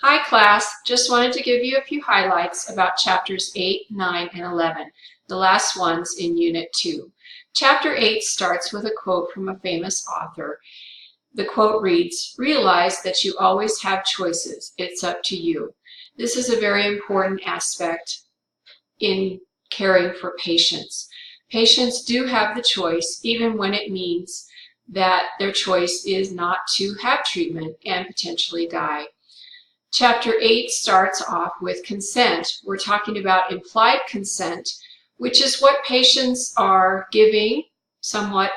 Hi class, just wanted to give you a few highlights about chapters 8, 9, and 11, the last ones in Unit 2. Chapter 8 starts with a quote from a famous author. The quote reads, "Realize that you always have choices. It's up to you." This is a very important aspect in caring for patients. Patients do have the choice, even when it means that their choice is not to have treatment and potentially die. Chapter 8 starts off with consent. We're talking about implied consent, which is what patients are giving somewhat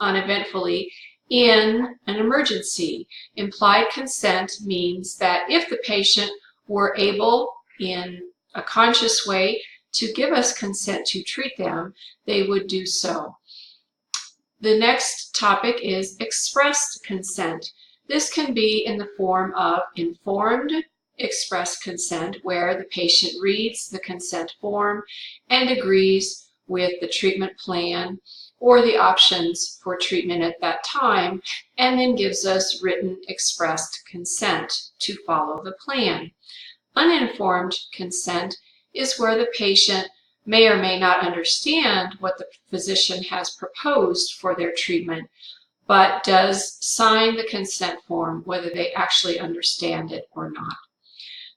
uneventfully in an emergency. Implied consent means that if the patient were able in a conscious way to give us consent to treat them, they would do so. The next topic is expressed consent. This can be in the form of informed express consent, where the patient reads the consent form and agrees with the treatment plan or the options for treatment at that time, and then gives us written expressed consent to follow the plan. Uninformed consent is where the patient may or may not understand what the physician has proposed for their treatment, but does sign the consent form whether they actually understand it or not.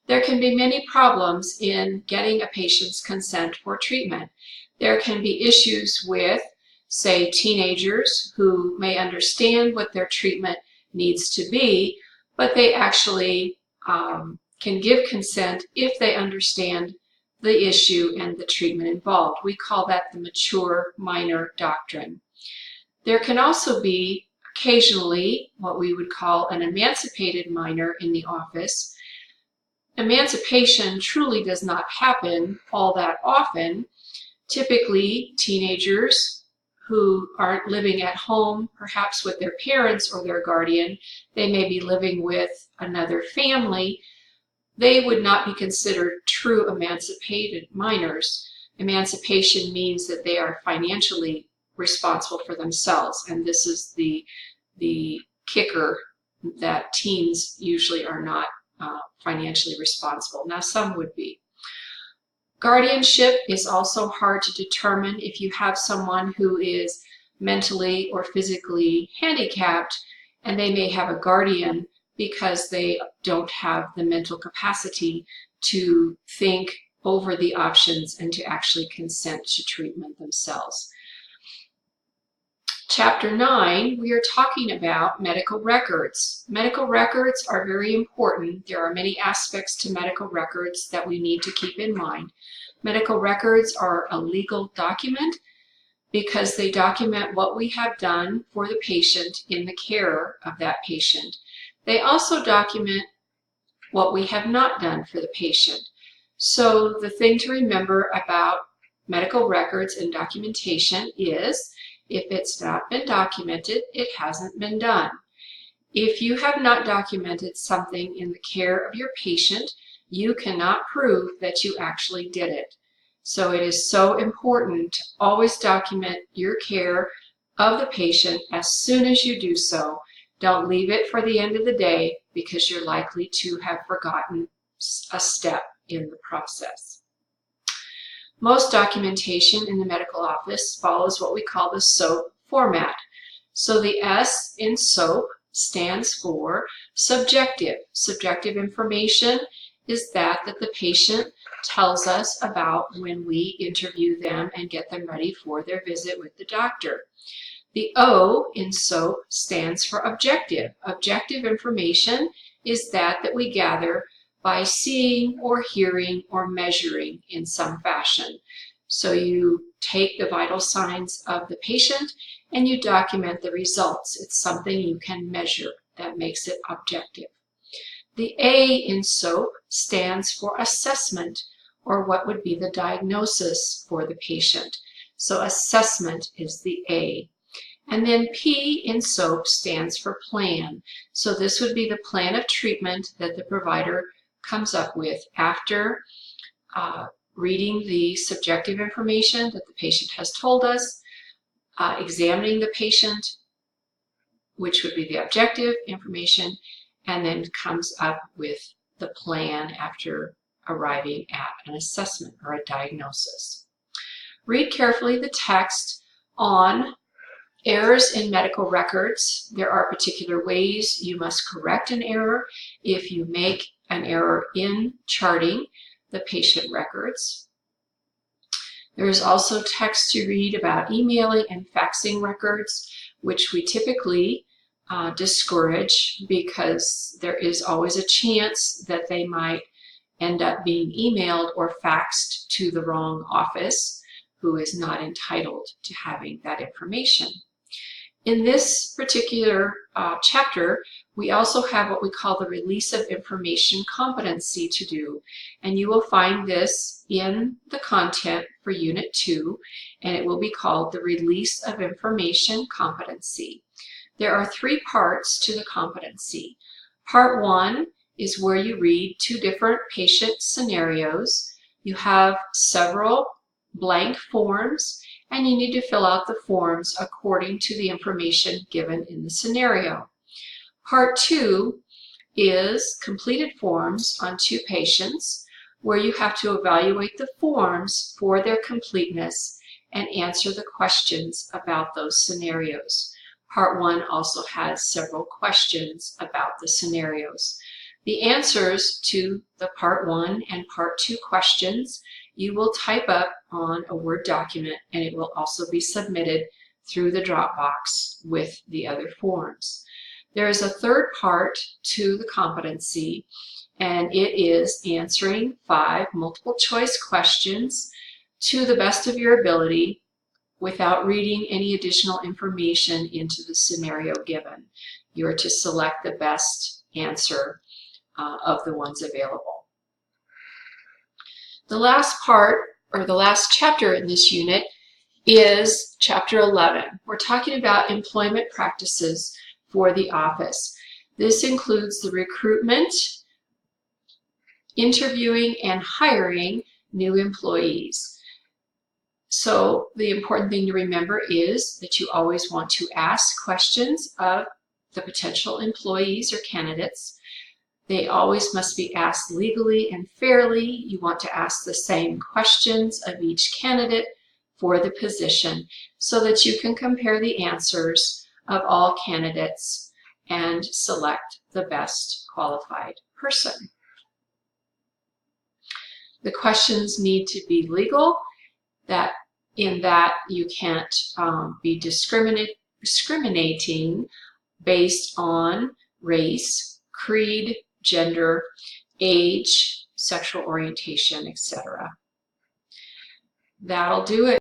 There can be many problems in getting a patient's consent for treatment. There can be issues with, say, teenagers who may understand what their treatment needs to be, but they actually can give consent if they understand the issue and the treatment involved. We call that the mature minor doctrine. There can also be occasionally what we would call an emancipated minor in the office. Emancipation truly does not happen all that often. Typically, teenagers who aren't living at home, perhaps with their parents or their guardian, they may be living with another family. They would not be considered true emancipated minors. Emancipation means that they are financially responsible for themselves, and this is the kicker, that teens usually are not financially responsible. Now, some would be. Guardianship is also hard to determine. If you have someone who is mentally or physically handicapped and they may have a guardian because they don't have the mental capacity to think over the options and to actually consent to treatment themselves. Chapter 9, we are talking about medical records. Medical records are very important. There are many aspects to medical records that we need to keep in mind. Medical records are a legal document because they document what we have done for the patient in the care of that patient. They also document what we have not done for the patient. So the thing to remember about medical records and documentation is, if it's not been documented, it hasn't been done. If you have not documented something in the care of your patient, you cannot prove that you actually did it. So it is so important to always document your care of the patient as soon as you do so. Don't leave it for the end of the day because you're likely to have forgotten a step in the process. Most documentation in the medical office follows what we call the SOAP format. So the S in SOAP stands for subjective. Subjective information is that the patient tells us about when we interview them and get them ready for their visit with the doctor. The O in SOAP stands for objective. Objective information is that we gather by seeing or hearing or measuring in some fashion. So you take the vital signs of the patient and you document the results. It's something you can measure that makes it objective. The A in SOAP stands for assessment, or what would be the diagnosis for the patient. So assessment is the A. And then P in SOAP stands for plan. So this would be the plan of treatment that the provider comes up with after reading the subjective information that the patient has told us, examining the patient, which would be the objective information, and then comes up with the plan after arriving at an assessment or a diagnosis. Read carefully the text on errors in medical records. There are particular ways you must correct an error if you make an error in charting the patient records. There is also text to read about emailing and faxing records, which we typically discourage because there is always a chance that they might end up being emailed or faxed to the wrong office, who is not entitled to having that information. In this particular chapter, we also have what we call the release of information competency to do, and you will find this in the content for Unit 2, and it will be called the release of information competency. There are 3 parts to the competency. Part 1 is where you read 2 different patient scenarios. You have several blank forms, and you need to fill out the forms according to the information given in the scenario. Part 2 is completed forms on 2 patients, where you have to evaluate the forms for their completeness and answer the questions about those scenarios. Part 1 also has several questions about the scenarios. The answers to the Part 1 and Part 2 questions you will type up on a Word document, and it will also be submitted through the Dropbox with the other forms. There is a 3rd part to the competency, and it is answering 5 multiple choice questions to the best of your ability without reading any additional information into the scenario given. You are to select the best answer of the ones available. The last part, or the last chapter in this unit, is Chapter 11. We're talking about employment practices for the office. This includes the recruitment, interviewing, and hiring new employees. So the important thing to remember is that you always want to ask questions of the potential employees or candidates. They always must be asked legally and fairly. You want to ask the same questions of each candidate for the position so that you can compare the answers of all candidates and select the best qualified person. The questions need to be legal, that you can't be discriminating based on race, creed, gender, age, sexual orientation, etc. That'll do it.